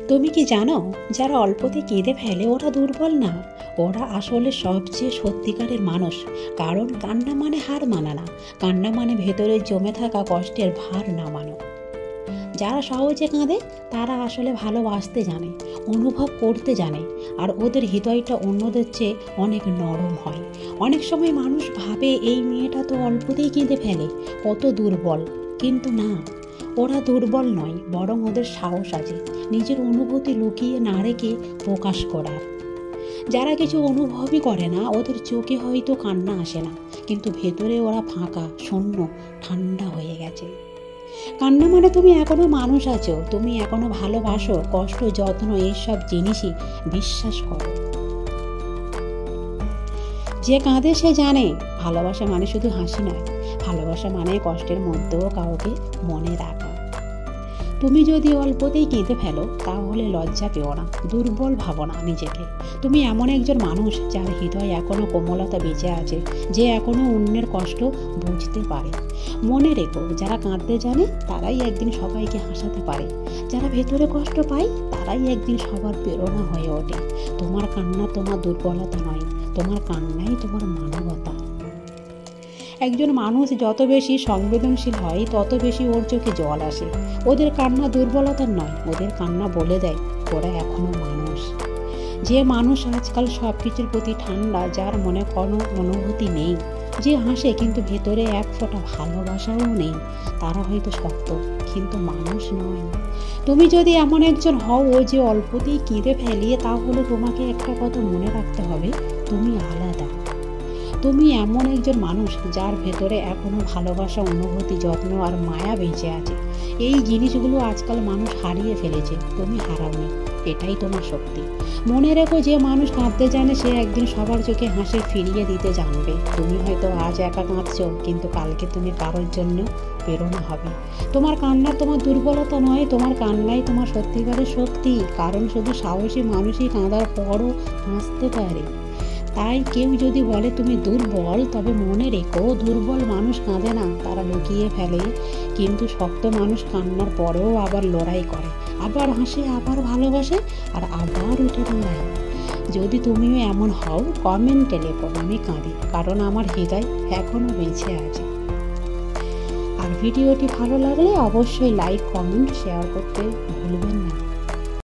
তুমি কি জানো, যারা অল্পতে কেঁদে ফেলে ওরা দুর্বল না, ওরা আসলে সবচেয়ে সত্যিকারের মানুষ। কারণ কান্না মানে হার মানা না, কান্না মানে ভেতরে জমে থাকা কষ্টের ভার নামানো। যারা সহজে কাঁদে তারা আসলে ভালোবাসতে জানে, অনুভব করতে জানে, আর ওদের হৃদয়টা অন্যদের চেয়ে অনেক নরম হয়। অনেক সময় মানুষ ভাবে এই মেয়েটা তো অল্পতেই কেঁদে ফেলে, কত দুর্বল। কিন্তু না, ওরা দুর্বল নয়, বরং ওদের সাহস আছে নিজের অনুভূতি লুকিয়ে না রেখে প্রকাশ করার। যারা কিছু অনুভবই করে না, ওদের চোখে হয়তো কান্না আসে না, কিন্তু ভেতরে ওরা ফাঁকা, শূন্য, ঠান্ডা হয়ে গেছে। কান্না মানে তুমি এখনো মানুষ আছো, তুমি এখনো ভালোবাসো, কষ্ট, যত্ন, এইসব জিনিসই বিশ্বাস করো। যে কাঁদে সে জানে ভালোবাসা মানে শুধু হাসি নয়, ভালোবাসা মানে কষ্টের মধ্যেও কাউকে মনে রাখা। তুমি যদি অল্পতেই কেঁদে ফেলো তাহলে লজ্জা পেও না, দুর্বল ভাবো না নিজেকে। তুমি এমন একজন মানুষ যার হৃদয় এখনো কোমলতা বেঁচে আছে, যে এখনো অন্যের কষ্ট বুঝতে পারে। মনে রেখো, যারা কাঁদতে জানে তারাই একদিন সবাইকে হাসাতে পারে, যারা ভেতরে কষ্ট পায় তারাই একদিন সবার প্রেরণা হয়ে ওঠে। তোমার কান্না তোমার দুর্বলতা নয়, তোমার কান্নাই তোমার মানবতা। একজন মানুষ যত বেশি সংবেদনশীল হয় তত বেশি ওর চোখে জল আসে। ওদের কান্না দুর্বলতার নয়, ওদের কান্না বলে দেয় ওরা এখনো মানুষ। যে মানুষ আজকাল সব কিছুর প্রতি ঠান্ডা, যার মনে কোনো অনুভূতি নেই, যে হাসে কিন্তু ভেতরে এক ফোঁটা ভালোবাসাও নেই, তারা হয়তো শক্ত কিন্তু মানুষ নয়। তুমি যদি এমন একজন হও ও যে অল্পতেই কেঁদে ফেলিয়ে, তাহলে তোমাকে একটা কথা মনে রাখতে হবে, তুমি আলাদা। তুমি এমন একজন মানুষ যার ভেতরে এখনো ভালোবাসা, অনুভূতি, যত্ন আর মায়া বেঁচে আছে। এই জিনিসগুলো আজকাল মানুষ হারিয়ে ফেলেছে, তুমি হারাওনি, এটাই তোমার শক্তি। মনে রেখো, যে মানুষ কাঁদতে জানে সে একদিন সবার চোখে হাসি ফিরিয়ে দিতে জানবে। তুমি হয়তো আজ একা কাঁদছো, কিন্তু কালকে তুমি কারোর জন্য প্রেরণা হবে। তোমার কান্না তোমার দুর্বলতা নয়, তোমার কান্নাই তোমার সত্যিকারের শক্তি। কারণ শুধু সাহসী মানুষই কাঁদার পরও হাসতে পারে। তাই কেউ যদি বলে তুমি দুর্বল, তবে মনে রেখো, দুর্বল মানুষ কাঁদে না, তারা লুকিয়ে ফেলে। কিন্তু শক্ত মানুষ কান্নার পরেও আবার লড়াই করে, আবার হাসে, আবার ভালোবাসে, আর আবার উঠে দাঁড়ায়। যদি তুমিও এমন হও, কমেন্টে লেখো আমি কাঁদি, কারণ আমার হৃদয় এখনো বেঁচে আছে। আর ভিডিওটি ভালো লাগলে অবশ্যই লাইক, কমেন্ট, শেয়ার করতে ভুলবেন না।